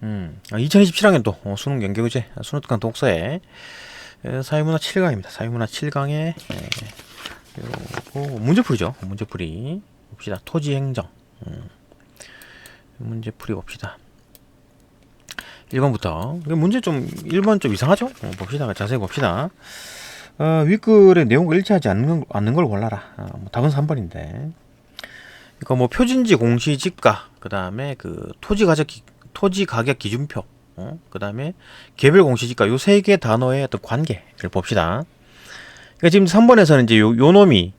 2027학년도 수능 연계교재 수능특강 독서에 사회문화 7강입니다. 사회문화 7강에 요거 문제풀이죠. 문제풀이 봅시다. 토지행정 문제풀이 봅시다. 1번부터 문제 좀 1번 좀 이상하죠? 봅시다. 자세히 봅시다. 윗글의 내용과 일치하지 않는 걸 골라라. 답은 3번인데 이거 뭐 표준지 공시지가 그 다음에 그 토지 가격 기준표 그 다음에 개별 공시지가 요 세 개 단어의 어떤 관계를 봅시다. 그러니까 지금 3번에서는 이제 요 놈이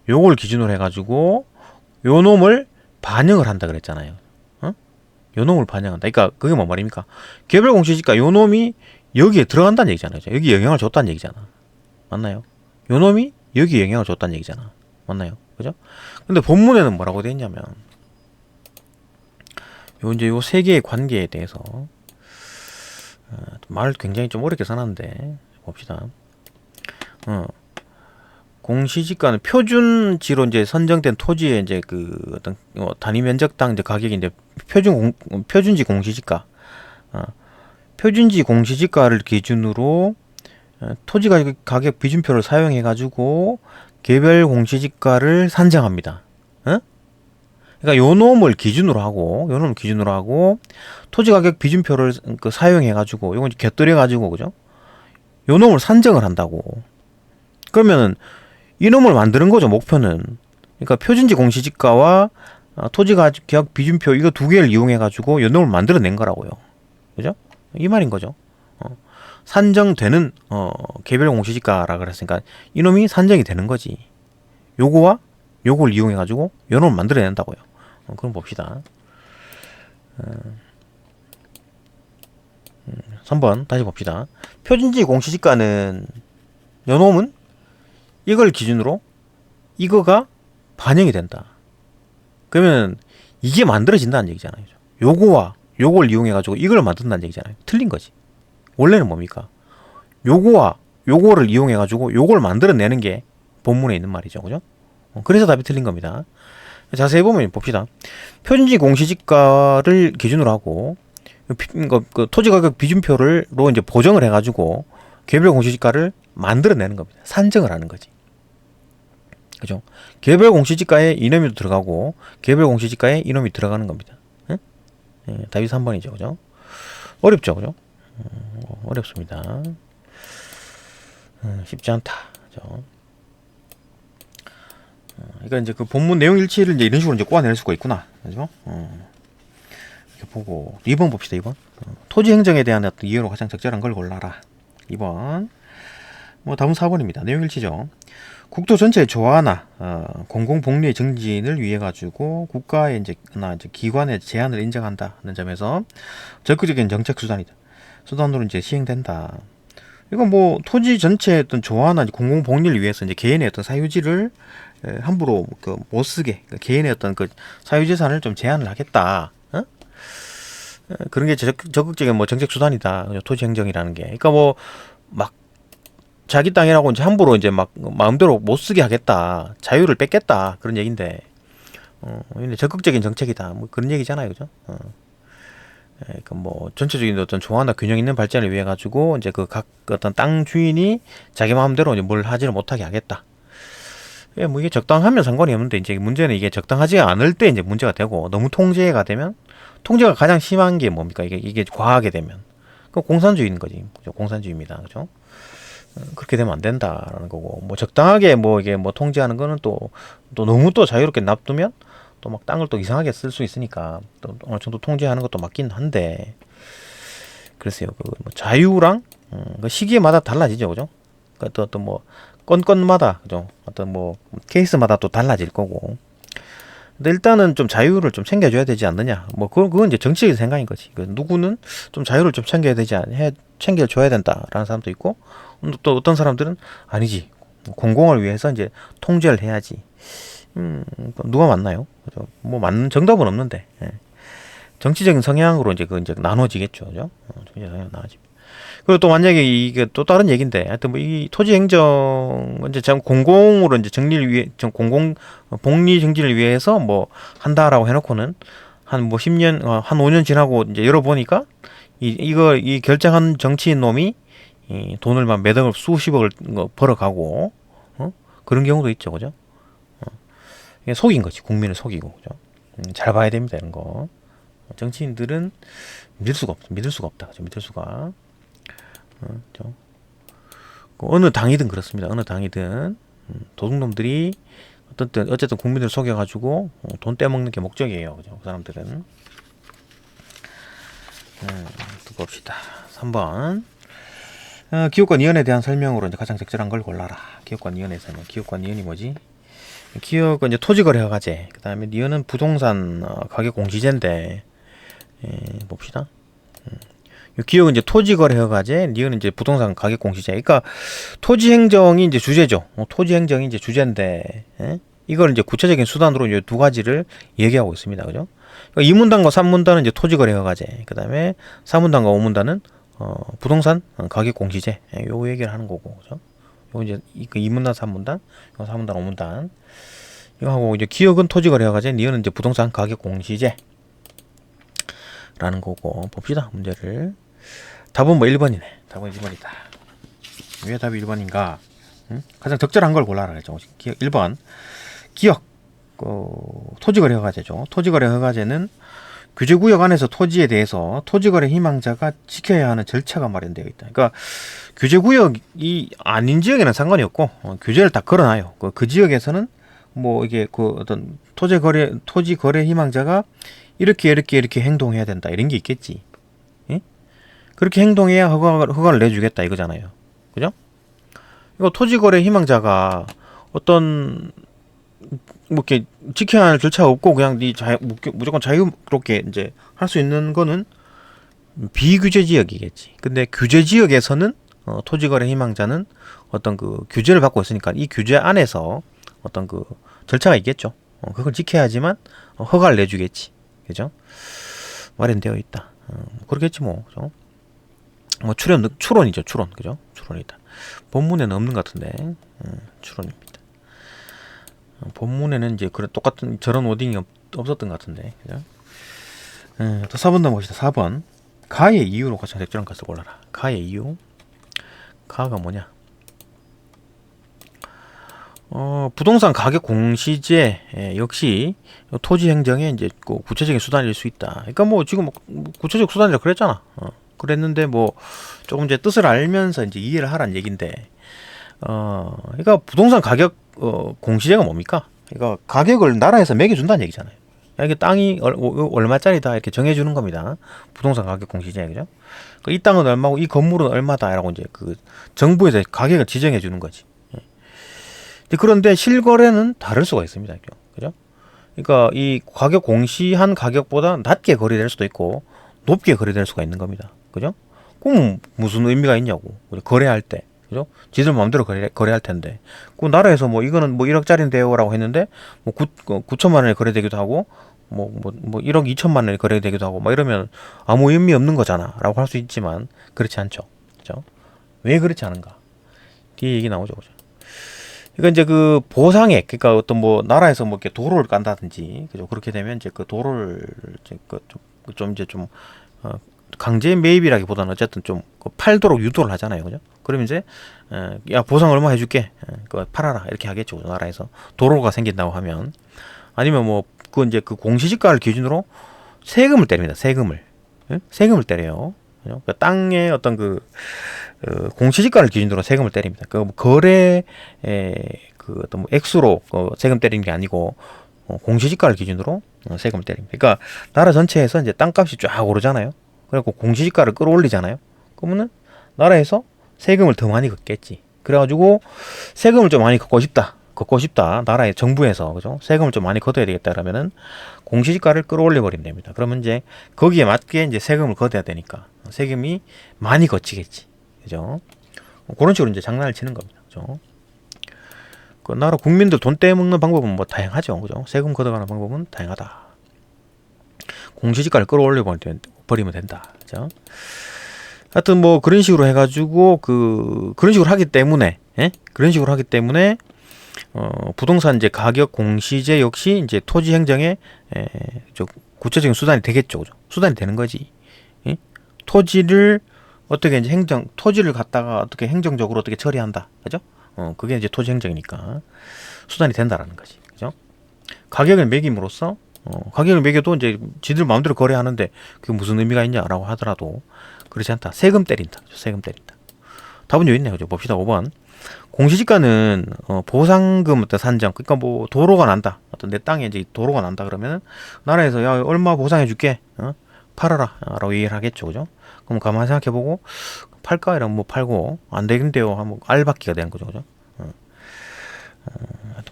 요걸 기준으로 해가지고 요 놈을 반영을 한다 그랬잖아요. 요 놈을 반영한다. 그러니까 그게 뭔 말입니까? 개별 공시지가 요 놈이 여기에 들어간다는 얘기잖아요. 여기 영향을 줬다는 얘기잖아. 맞나요? 요 놈이 여기에 영향을 줬다는 얘기잖아. 맞나요? 그죠? 근데 본문에는 뭐라고 되어 있냐면 요 세 개의 관계에 대해서 말을 굉장히 좀 어렵게 써놨는데 봅시다. 공시지가는 표준지로 이제 선정된 토지의 이제 그 어떤 단위 면적당 이제 가격이 이제 표준지 공시지가 표준지 공시지가를 기준으로 토지 가격 비준표를 사용해 가지고 개별 공시지가를 산정합니다. 그러니까 요 놈을 기준으로 하고 토지 가격 비준표를 사용해 가지고 요건 곁들여 가지고 그죠? 요 놈을 산정을 한다고. 그러면은 이 놈을 만드는 거죠, 목표는. 그러니까 표준지 공시지가와 토지 가격 비준표 이거 두 개를 이용해 가지고 요 놈을 만들어낸 거라고요. 그죠? 이 말인 거죠. 산정되는 개별 공시지가라 그랬으니까 이놈이 산정이 되는 거지. 요거와 요걸 이용해 가지고 요 놈을 만들어낸다고요. 그럼 봅시다. 3번 다시 봅시다. 표준지 공시지가는 요 놈은 이걸 기준으로 이거가 반영이 된다. 그러면 이게 만들어진다는 얘기잖아요. 요거와 요걸 이용해 가지고 이걸 만든다는 얘기잖아요. 틀린 거지. 원래는 뭡니까? 요거와 요거를 이용해 가지고 요걸 만들어내는 게 본문에 있는 말이죠. 그죠? 그래서 답이 틀린 겁니다. 자세히 보면 봅시다. 표준지 공시지가를 기준으로 하고 그 토지 가격 비준표를로 이제 보정을 해가지고 개별 공시지가를 만들어내는 겁니다. 산정을 하는 거지. 그죠? 개별 공시지가에 이놈이 들어가고 개별 공시지가에 이놈이 들어가는 겁니다. 응? 예, 답이 3번이죠. 그죠? 어렵죠. 그죠? 어렵습니다. 쉽지 않다. 그죠? 그러니까 이제 그 본문 내용 일치를 이제 이런 식으로 이제 꼬아낼 수가 있구나. 그죠? 이렇게 보고 2번 봅시다. 2번. 토지 행정에 대한 어떤 이해로 가장 적절한 걸 골라라. 2번. 뭐 답은 4번입니다. 내용 일치죠. 국토 전체의 조화나 공공복리의 증진을 위해 가지고 국가의 이제 기관의 제한을 인정한다는 점에서 적극적인 정책 수단으로 이제 시행된다. 이건 뭐 토지 전체의 어떤 조화나 공공복리를 위해서 이제 개인의 어떤 사유지를 함부로 못 쓰게 개인의 어떤 그 사유재산을 좀 제한을 하겠다. 그런 게 적극적인 뭐 정책 수단이다. 토지 행정이라는 게. 그러니까 뭐 막 자기 땅이라고 이제 함부로 이제 막 마음대로 못 쓰게 하겠다. 자유를 뺏겠다. 그런 얘기인데. 적극적인 정책이다. 뭐 그런 얘기잖아요. 그죠? 그러니까 뭐 전체적인 어떤 조화나 균형 있는 발전을 위해 가지고 이제 그 각 어떤 땅 주인이 자기 마음대로 이제 뭘 하지를 못하게 하겠다. 예, 뭐 이게 적당하면 상관이 없는데 이제 문제는 이게 적당하지 않을 때 이제 문제가 되고 너무 통제가 되면 통제가 가장 심한 게 뭡니까? 이게 과하게 되면 그 공산주의인 거지. 그죠? 공산주의입니다. 그죠? 그렇게 되면 안 된다라는 거고 뭐 적당하게 뭐 이게 뭐 통제하는 거는 또 너무 또 자유롭게 놔두면 또 막 땅을 또 이상하게 쓸 수 있으니까 또 어느 정도 통제하는 것도 맞긴 한데 글쎄요. 그 뭐 자유랑 그 시기마다 달라지죠. 그죠? 그러니까 또 뭐 건건마다 그죠? 어떤 뭐 케이스마다 또 달라질 거고. 근데 일단은 좀 자유를 좀 챙겨줘야 되지 않느냐. 뭐 그건 이제 정치적인 생각인 거지. 누구는 좀 자유를 좀 챙겨줘야 된다라는 사람도 있고, 또 어떤 사람들은 아니지. 공공을 위해서 이제 통제를 해야지. 누가 맞나요? 그죠? 뭐 맞는 정답은 없는데. 예. 정치적인 성향으로 이제 이제 나눠지겠죠. 그죠? 정치적 성향 나눠집니다. 그리고 또 만약에 이게 또 다른 얘기인데, 하여튼 뭐 이 토지 행정 이제 참 공공으로 이제 정리를 위해 공공 복리 정진을 위해서 뭐 한다라고 해놓고는 한 뭐 10년, 한 5년 지나고 이제 열어보니까 이 결정한 정치인 놈이 이 돈을 막 몇 억을 수십억을 벌어가고, 그런 경우도 있죠, 그죠? 이게 속인 거지, 국민을 속이고, 그죠? 잘 봐야 됩니다, 이런 거. 정치인들은 믿을 수가 없다, 그죠? 믿을 수가. 그죠? 어느 당이든 그렇습니다. 어느 당이든 도둑놈들이 어쨌든 국민을 속여가지고 돈 떼먹는 게 목적이에요, 그죠? 그 사람들은. 또 봅시다. 3번. 기업권이연에 대한 설명으로 이제 가장 적절한 걸 골라라. 기업권이연의 설명. 기업권이연이 뭐지? 기업은 이제 토지거래허가제. 그 다음에 니은은 부동산 가격 공시제인데, 봅시다. 기업은 이제 토지거래허가제, 니은은 이제 부동산 가격 공시제. 그러니까 토지행정이 이제 주제죠. 토지행정이 이제 주제인데, 이걸 이제 구체적인 수단으로 이 두 가지를 얘기하고 있습니다. 그죠? 그러니까 2문단과 3문단은 이제 토지거래허가제. 그 다음에 4문단과 5문단은 부동산 가격 공시제. 요 얘기를 하는 거고, 그죠? 요 이제 2문단, 3문단, 4문단, 5문단. 이거 하고 이제 기업은 토지거래허가제, 니은은 이제 부동산 가격 공시제. 라는 거고, 봅시다, 문제를. 답은 뭐 1번이네. 답은 1번이다. 왜 답이 1번인가? 가장 적절한 걸 골라라 그랬죠. 1번. 기업, 토지거래 허가제죠. 토지거래 허가제는 규제구역 안에서 토지에 대해서 토지거래 희망자가 지켜야 하는 절차가 마련되어 있다. 그러니까 규제구역이 아닌 지역에는 상관이 없고, 규제를 다 걸어놔요. 그 지역에서는 뭐 이게 어떤 토지거래 희망자가 이렇게 행동해야 된다. 이런 게 있겠지. 예? 그렇게 행동해야 허가를 내주겠다 이거잖아요. 그죠? 이거 토지거래 희망자가 어떤 뭐 이렇게 지켜야 할 절차가 없고 그냥 무조건 자유롭게 이제 할 수 있는 거는 비규제 지역이겠지. 근데 규제 지역에서는 토지거래 희망자는 어떤 그 규제를 받고 있으니까 이 규제 안에서 어떤 그 절차가 있겠죠. 그걸 지켜야지만 허가를 내주겠지. 그죠? 마련되어 있다. 그렇겠지 뭐. 그죠? 뭐 추론이죠. 추론. 그죠? 추론이다. 본문에는 없는 것 같은데. 추론입니다. 본문에는 이제 똑같은 저런 워딩이 없었던 것 같은데. 그죠? 또 4번 넘어봅시다. 4번. 가의 이유로 가장 적절한 것을 골라라. 가의 이유. 가가 뭐냐? 부동산 가격 공시제 역시 토지 행정의 이제 구체적인 수단일 수 있다. 그러니까 뭐 지금 구체적 수단이라 그랬잖아. 그랬는데 뭐 조금 이제 뜻을 알면서 이제 이해를 하라는 얘긴데, 그러니까 부동산 가격 공시제가 뭡니까? 그러니까 가격을 나라에서 매겨준다는 얘기잖아요. 이게 땅이 얼마짜리다 이렇게 정해주는 겁니다. 부동산 가격 공시제, 그죠? 이 땅은 얼마고 이 건물은 얼마다라고 이제 그 정부에서 가격을 지정해 주는 거지. 그런데 실거래는 다를 수가 있습니다. 그죠? 그러니까 이 가격 공시한 가격보다 낮게 거래될 수도 있고 높게 거래될 수가 있는 겁니다. 그죠? 그럼 무슨 의미가 있냐고. 거래할 때. 그죠? 지들 마음대로 거래할 텐데. 그 나라에서 뭐 이거는 뭐 1억짜리인데요 라고 했는데 뭐 9천만 원에 거래되기도 하고 뭐 1억 2천만 원에 거래되기도 하고 막 이러면 아무 의미 없는 거잖아 라고 할 수 있지만 그렇지 않죠. 그죠? 왜 그렇지 않은가? 뒤에 얘기 나오죠. 그죠? 그러니까 이제 그 보상액, 그러니까 어떤 뭐 나라에서 뭐 이렇게 도로를 깐다든지, 그죠? 그렇게 되면 이제 그 도로를 좀 강제 매입이라기보다는 어쨌든 좀 팔도록 유도를 하잖아요, 그죠? 그러면 이제 야 보상 얼마 해줄게, 그거 팔아라 이렇게 하겠죠, 나라에서 도로가 생긴다고 하면. 아니면 뭐 그 이제 그 공시지가를 기준으로 세금을 때립니다, 세금을. 세금을 때려요. 그러니까 땅의 어떤 공시지가를 기준으로 세금을 때립니다. 그 거래의 그 어떤 뭐 액수로 세금 때리는 게 아니고 공시지가를 기준으로 세금을 때립니다. 그러니까 나라 전체에서 이제 땅값이 쫙 오르잖아요. 그래갖고 공시지가를 끌어올리잖아요. 그러면은 나라에서 세금을 더 많이 걷겠지. 그래가지고 세금을 좀 많이 걷고 싶다. 나라의 정부에서, 그죠? 세금을 좀 많이 걷어야 되겠다 그러면은 공시지가를 끌어올려 버리면 됩니다. 그러면 이제 거기에 맞게 이제 세금을 걷어야 되니까 세금이 많이 걷히겠지. 그죠? 그런 식으로 이제 장난을 치는 겁니다. 그죠? 그 나라 국민들 돈 떼먹는 방법은 뭐 다양하죠. 그죠? 세금 걷어가는 방법은 다양하다. 공시지가를 끌어올려 버리면 된다. 그죠? 하여튼 뭐 그런 식으로 해가지고 그런 식으로 하기 때문에, 그런 식으로 하기 때문에 부동산 이제 가격 공시제 역시 이제 토지 행정의 구체적인 수단이 되겠죠. 그죠? 수단이 되는 거지. 예? 토지를 어떻게 이제 토지를 갖다가 어떻게 행정적으로 어떻게 처리한다. 그죠? 그게 이제 토지 행정이니까 수단이 된다라는 거지. 그죠? 가격을 매김으로써 가격을 매겨도 이제 지들 마음대로 거래하는데 그게 무슨 의미가 있냐라고 하더라도 그렇지 않다. 세금 때린다. 세금 때린다. 답은 여기 있네요. 그죠? 봅시다. 5번. 공시지가는 보상금 어떤 산정, 그러니까 뭐 도로가 난다. 어떤 내 땅에 이제 도로가 난다 그러면은 나라에서 야 얼마 보상해줄게, 팔아라라고 얘기를 하겠죠, 그죠? 그럼 가만히 생각해보고 팔까 이러면 뭐 팔고 안 되겠는데요 하면 알받기가 되는 거죠, 그죠?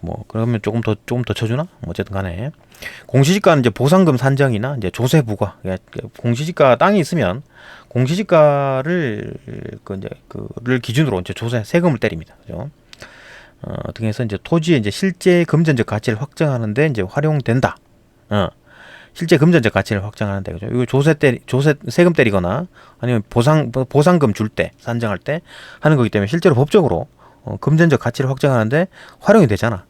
뭐 그러면 조금 더 쳐주나? 어쨌든 간에 공시지가는 이제 보상금 산정이나 이제 조세 부과, 그러니까 공시지가 땅이 있으면 공시지가를 그를 기준으로 이제 조세 세금을 때립니다, 그죠? 등에서 이제 토지의 이제 실제 금전적 가치를 확정하는데 이제 활용된다. 실제 금전적 가치를 확정하는데, 그죠? 이거 조세 세금 때리거나 아니면 보상금 줄 때 산정할 때 하는 거기 때문에 실제로 법적으로 금전적 가치를 확정하는데 활용이 되잖아.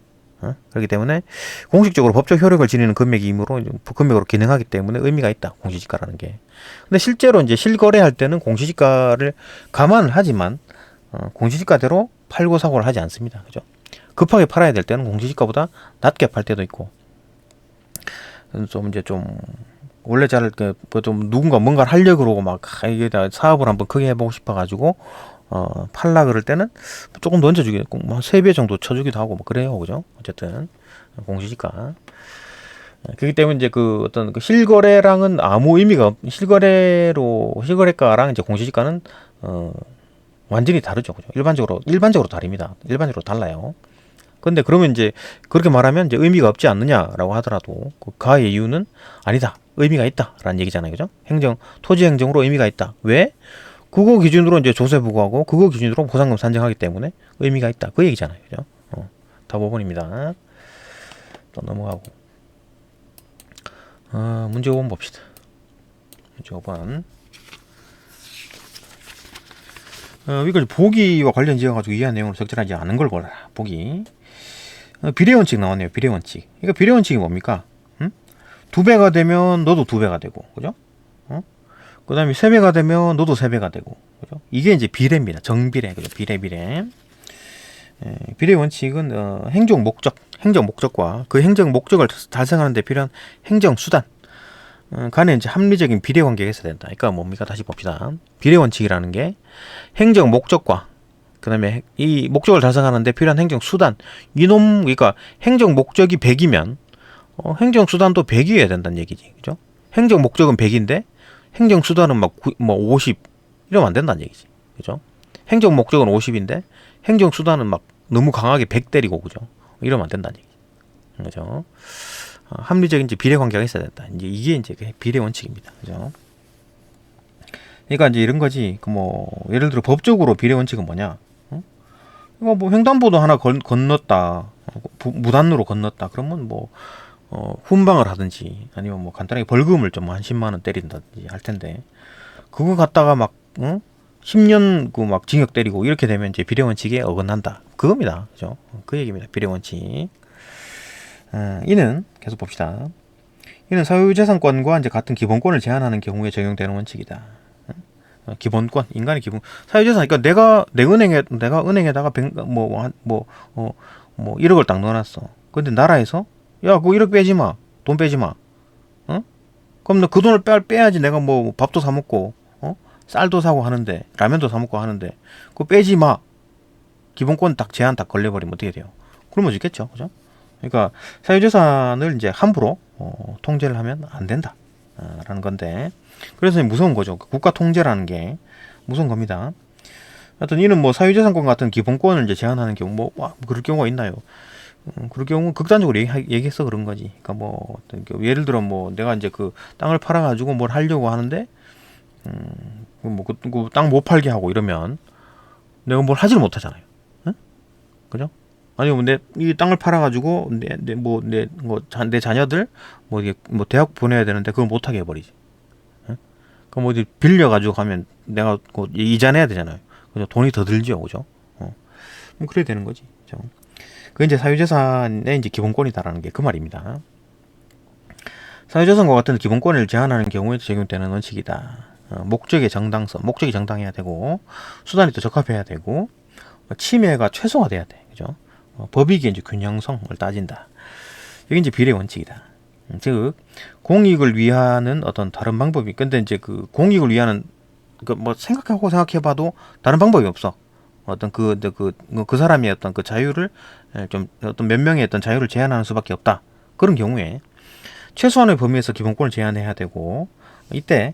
그렇기 때문에 공식적으로 법적 효력을 지니는 금액이므로 금액으로 기능하기 때문에 의미가 있다. 공시지가라는 게. 근데 실제로 이제 실거래할 때는 공시지가를 감안을 하지만 공시지가대로 팔고 사고를 하지 않습니다. 그죠? 급하게 팔아야 될 때는 공시지가보다 낮게 팔 때도 있고. 좀 원래 좀 누군가 뭔가를 하려고 그러고 막 이게 사업을 한번 크게 해보고 싶어가지고 팔라 그럴 때는 조금 더 얹어주겠고 뭐 3배 정도 쳐주기도 하고 뭐 그래요, 그죠? 어쨌든 공시지가 그렇기 때문에 이제 그 어떤 그 실거래랑은 아무 의미가 실거래가랑 이제 공시지가는 완전히 다르죠, 그죠? 일반적으로 다릅니다. 일반적으로 달라요. 근데 그러면 이제 그렇게 말하면 이제 의미가 없지 않느냐라고 하더라도 그 가의 이유는 아니다, 의미가 있다라는 얘기잖아요, 그죠? 토지 행정으로 의미가 있다. 왜? 그거 기준으로 이제 조세 부과하고 그거 기준으로 보상금 산정하기 때문에 의미가 있다. 그 얘기잖아요. 그죠? 답 5번입니다. 또 넘어가고. 문제 5번 봅시다. 문제 5번. 이걸 보기와 관련 지어가지고 이해한 내용을 적절하지 않은 걸 골라라. 보기. 비례원칙 나왔네요. 비례원칙. 그러니까 비례원칙이 뭡니까? 2배가 되면 너도 2배가 되고, 그죠? 그 다음에 3배가 되면 너도 3배가 되고, 그죠? 이게 이제 비례입니다. 정비례, 그죠? 비례. 비례 원칙은 행정 목적과 그 행정 목적을 달성하는 데 필요한 행정 수단 간에 이제 합리적인 비례 관계가 있어야 된다. 그러니까 뭡니까? 다시 봅시다. 비례 원칙이라는 게 행정 목적과 그 다음에 이 목적을 달성하는 데 필요한 행정 수단, 그러니까 행정 목적이 100이면 행정 수단도 100이어야 된다는 얘기지, 그죠? 행정 목적은 100인데 행정 수단은 막 50 이러면 안 된다는 얘기지, 그죠? 행정 목적은 50인데 행정 수단은 막 너무 강하게 100 때리고, 그죠? 이러면 안 된다는 얘기지, 그죠? 합리적인 이제 비례 관계가 있어야 된다. 이제 이게 이제 비례 원칙입니다, 그죠? 그러니까 이제 이런 거지. 예를 들어 법적으로 비례 원칙은 뭐냐? 이거 뭐 횡단보도 하나 건넜다, 무단으로 건넜다. 그러면 훈방을 하든지 아니면 간단하게 벌금을 좀 한 10만 원 때린다든지 할 텐데 그거 갖다가 막 10년 막 징역 때리고 이렇게 되면 이제 비례 원칙에 어긋난다. 그겁니다. 그죠? 그 얘기입니다. 비례 원칙. 이는 계속 봅시다. 이는 사유재산권과 이제 같은 기본권을 제한하는 경우에 적용되는 원칙이다. 기본권, 인간의 기본 사유재산. 그러니까 내가 은행에다가 1억을 딱 넣어놨어. 근데 나라에서 야, 그거 1억 빼지 마. 돈 빼지 마. 그럼 너 그 돈을 빼야지 내가 밥도 사 먹고, 쌀도 사고 하는데, 라면도 사 먹고 하는데, 그거 빼지 마. 기본권 딱 제한 딱 걸려버리면 어떻게 돼요? 그러면 죽겠죠. 그죠? 그러니까, 사유재산을 이제 함부로, 통제를 하면 안 된다. 라는 건데, 그래서 무서운 거죠. 국가 통제라는 게 무서운 겁니다. 하여튼, 이는 사유재산권 같은 기본권을 이제 제한하는 경우, 그럴 경우가 있나요? 그럴 경우 극단적으로 얘기해서 그런 거지. 그러니까 예를 들어 내가 이제 그 땅을 팔아가지고 뭘 하려고 하는데 그 땅 못 팔게 하고 이러면 내가 뭘 하지를 못하잖아요. 응? 그죠? 아니면 이 땅을 팔아가지고 내 자녀들 대학 보내야 되는데 그걸 못하게 해버리지. 응? 그럼 어디 빌려가지고 가면 내가 이자 내야 되잖아요. 그죠? 돈이 더 들죠, 그죠? 그래야 되는 거지. 그죠? 그게 이제 사유재산의 이제 기본권이다라는 게 그 말입니다. 사유재산과 같은 기본권을 제한하는 경우에 적용되는 원칙이다. 목적의 정당성, 목적이 정당해야 되고 수단이 또 적합해야 되고 침해가 최소화돼야 돼, 그죠? 법익의 이제 균형성을 따진다. 이게 이제 비례 원칙이다. 즉 공익을 위하는 어떤 다른 방법이, 근데 이제 그 공익을 위하는 그 뭐 생각해봐도 다른 방법이 없어. 어떤 그 사람의 어떤 그 자유를 좀 어떤 몇 명의 어떤 자유를 제한하는 수밖에 없다. 그런 경우에 최소한의 범위에서 기본권을 제한해야 되고, 이때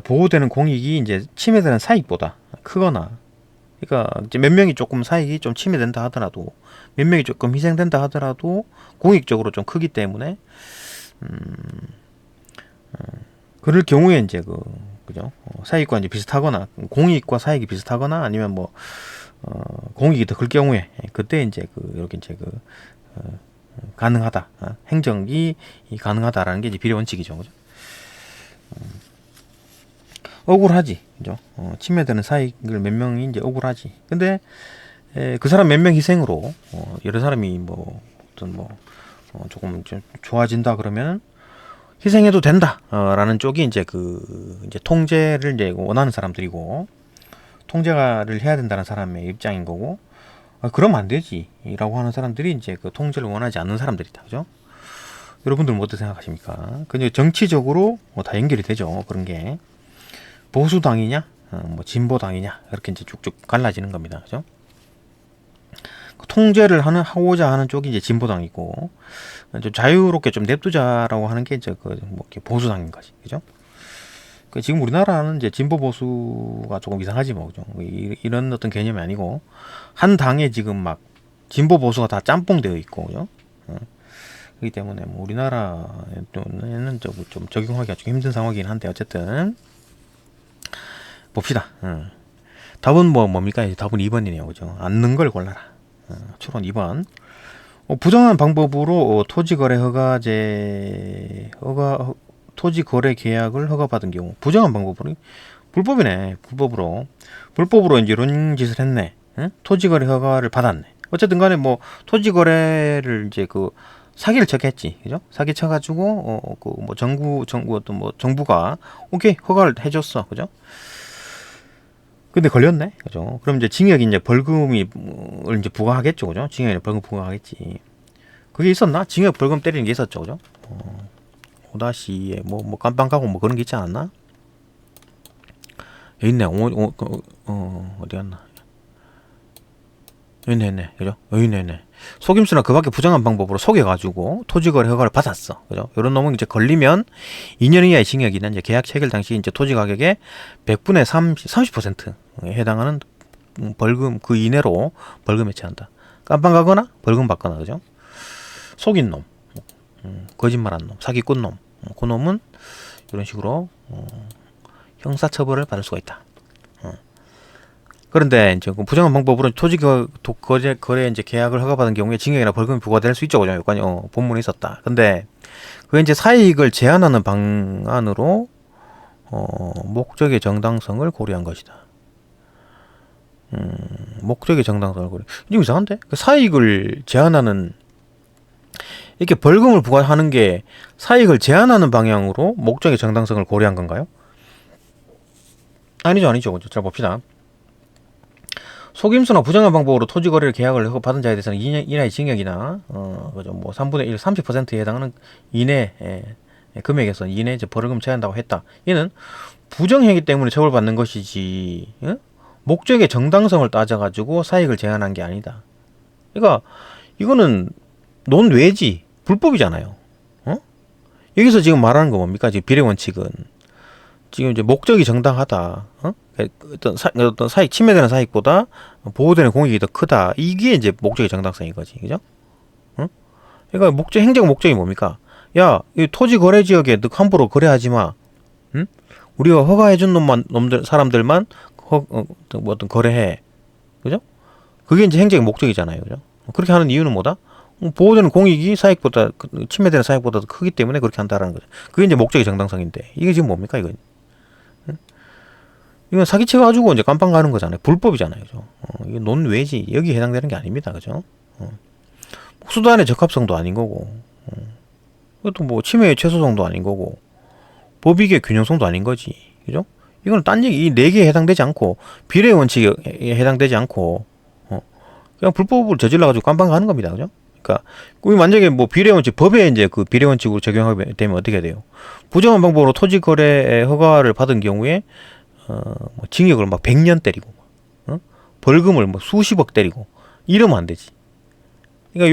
보호되는 공익이 이제 침해되는 사익보다 크거나, 그러니까 이제 몇 명이 조금 사익이 좀 침해된다 하더라도, 몇 명이 조금 희생된다 하더라도 공익적으로 좀 크기 때문에 그럴 경우에 이제 그죠? 사익과 이제 비슷하거나 공익과 사익이 비슷하거나 아니면 뭐 공익이 더 클 경우에 그때 이제 이렇게 이제 가능하다. 행정이 가능하다라는 게 이제 비례 원칙이죠. 그죠? 억울하지. 그죠? 침해되는 사익을 몇 명이 이제 억울하지. 근데 그 사람 몇 명 희생으로 여러 사람이 뭐 어떤 조금 좀 좋아진다 그러면 희생해도 된다 라는 쪽이 이제 이제 통제를 이제 원하는 사람들이고, 통제를 해야 된다는 사람의 입장인 거고, 그러면 안 되지 라고 하는 사람들이 이제 그 통제를 원하지 않는 사람들이다. 그죠? 여러분들은 어떻게 생각하십니까? 근데 정치적으로 다 연결이 되죠. 그런 게 보수당이냐 뭐 진보당이냐 이렇게 이제 쭉쭉 갈라지는 겁니다. 그죠? 통제를 하고자 하는 쪽이 이제 진보당이고, 좀 자유롭게 좀 냅두자라고 하는 게 이제 보수당인 거지. 그죠? 지금 우리나라는 이제 진보 보수가 조금 이상하지 뭐, 그죠? 이런 어떤 개념이 아니고, 한 당에 지금 막 진보 보수가 다 짬뽕되어 있고, 그죠? 그렇기 때문에 뭐 우리나라에는 좀 적용하기가 좀 힘든 상황이긴 한데, 어쨌든 봅시다. 답은 뭡니까? 답은 2번이네요. 그죠? 앉는 걸 골라라. 추론 2번. 부정한 방법으로 토지거래 토지거래 계약을 허가받은 경우, 부정한 방법으로, 불법이네. 불법으로 이제 이런 짓을 했네. 토지거래 허가를 받았네. 어쨌든 간에 뭐 토지거래를 이제 사기를 쳤겠지. 그죠? 사기 쳐가지고 정부가 오케이 허가를 해줬어. 그죠? 근데 걸렸네. 그죠? 그럼 이제 징역이 이제 벌금을 이제 부과하겠죠. 그죠? 징역이 벌금 부과하겠지. 그게 있었나? 징역 벌금 때리는 게 있었죠. 그죠? 5-2에 뭐 깜빵 가고 뭐 그런 게 있지 않았나? 여기 있네. 어디 갔나? 여기 있네. 그죠? 여기 있네. 속임수나 그 밖에 부정한 방법으로 속여가지고 토지거래 허가를 받았어. 그죠? 이런 놈은 이제 걸리면 2년 이하의 징역이나 이제 계약 체결 당시 이제 토지 가격의 100분의 30%에 해당하는 벌금 그 이내로 벌금에 처한다. 깜빵 가거나 벌금 받거나. 그죠? 속인 놈, 거짓말한 놈, 사기꾼 놈, 그 놈은 이런 식으로 형사처벌을 받을 수가 있다. 그런데 이제 부정한 방법으로 토지 거래 이제 계약을 허가받은 경우에 징역이나 벌금이 부과될 수 있죠. 그죠? 여기까지 본문에 있었다. 근데 그 이제 사익을 제한하는 방안으로 목적의 정당성을 고려한 것이다. 목적의 정당성을 고려. 이거 이상한데? 그 사익을 제한하는, 이렇게 벌금을 부과하는 게 사익을 제한하는 방향으로 목적의 정당성을 고려한 건가요? 아니죠. 그죠? 자, 봅시다. 속임수나 부정한 방법으로 토지 거래를 계약을 받은 자에 대해서는 2년 이하의 징역이나 그죠? 뭐 3분의 1, 30%에 해당하는 이내 금액에서 이내 이제 벌금 제한다고 했다. 이는 부정행위 때문에 처벌받는 것이지, 목적의 정당성을 따져가지고 사익을 제한한 게 아니다. 그러니까 이거는 논외지, 불법이잖아요. 여기서 지금 말하는 거 뭡니까? 지금 비례 원칙은 지금 이제 목적이 정당하다. 어떤 사익, 침해되는 사익보다 보호되는 공익이 더 크다. 이게 이제 목적의 정당성인 거지. 그죠? 그러니까 행정 목적이 뭡니까? 야, 이 토지 거래 지역에 너 함부로 거래하지 마. 우리가 허가해준 사람들만 어떤 거래해. 그죠? 그게 이제 행정의 목적이잖아요. 그죠? 그렇게 하는 이유는 뭐다? 보호되는 공익이 사익보다, 침해되는 사익보다 더 크기 때문에 그렇게 한다라는 거죠. 그게 이제 목적의 정당성인데, 이게 지금 뭡니까, 이건? 이건 사기쳐가지고 이제 깜빵 가는 거잖아요. 불법이잖아요. 그죠? 이게 논외지. 여기에 해당되는 게 아닙니다. 그죠? 수단의 적합성도 아닌 거고. 이것도 뭐 침해의 최소성도 아닌 거고 법익의 균형성도 아닌 거지. 그죠? 이거는 딴 얘기, 이 네 개에 해당되지 않고 비례 원칙에 해당되지 않고 그냥 불법을 저질러 가지고 깜빵 가는 겁니다. 그죠? 그러니까 우리 만약에 뭐 비례 원칙 법에 이제 그 비례 원칙으로 적용하게 되면 어떻게 돼요? 부정한 방법으로 토지 거래 허가를 받은 경우에 뭐 징역을 막 100년 때리고 벌금을 뭐 수십억 때리고 이러면 안 되지. 그러니까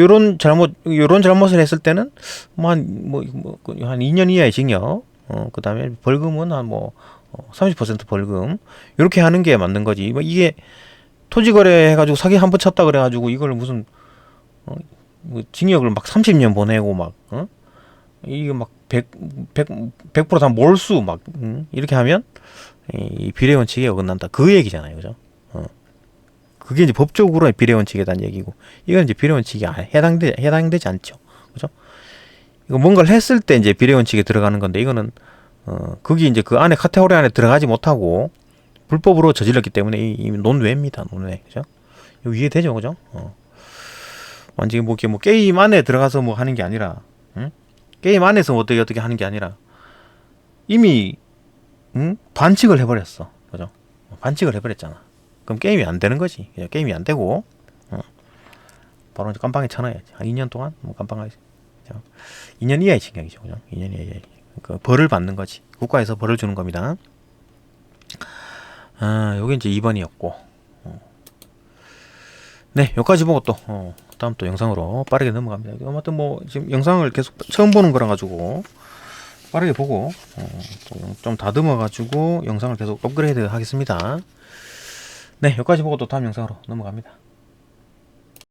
요런 잘못을 했을 때는 한 2년 이하의 징역, 그다음에 벌금은 한 뭐 30% 벌금 이렇게 하는 게 맞는 거지. 뭐 이게 토지 거래 해가지고 사기 한 번 쳤다 그래가지고 이걸 무슨 뭐 징역을 막 30년 보내고 막 이게 막 100%다 몰수 막 이렇게 하면 이 비례 원칙에 어긋난다. 그 얘기잖아요, 그죠? 그게 이제 법적으로의 비례 원칙에 대한 얘기고, 이건 이제 비례 원칙이 해당되지 않죠, 그죠? 이거 뭔가를 했을 때 이제 비례 원칙에 들어가는 건데, 이거는 그게 이제 그 안에 카테고리 안에 들어가지 못하고 불법으로 저질렀기 때문에 이 논외입니다, 논외, 그죠? 이거 이해되죠, 그죠? 완전히 뭐 게임 안에 들어가서 뭐 하는 게 아니라, 게임 안에서 어떻게 하는 게 아니라 이미 반칙을 해버렸어, 그죠? 반칙을 해버렸잖아. 그럼 게임이 안 되는 거지. 게임이 안 되고 바로 이제 깜빵에 쳐넣어야지. 한 2년 동안 뭐 깜빵하지. 2년 이하의 징역이죠, 그죠? 2년 이하의 그 벌을 받는 거지. 국가에서 벌을 주는 겁니다. 요게 이제 2번이었고, 네, 여기까지 보고 또 다음 또 영상으로 빠르게 넘어갑니다. 아무튼 뭐 지금 영상을 계속 처음 보는 거라 가지고 빠르게 보고 좀 다듬어 가지고 영상을 계속 업그레이드 하겠습니다. 네, 여기까지 보고 또 다음 영상으로 넘어갑니다.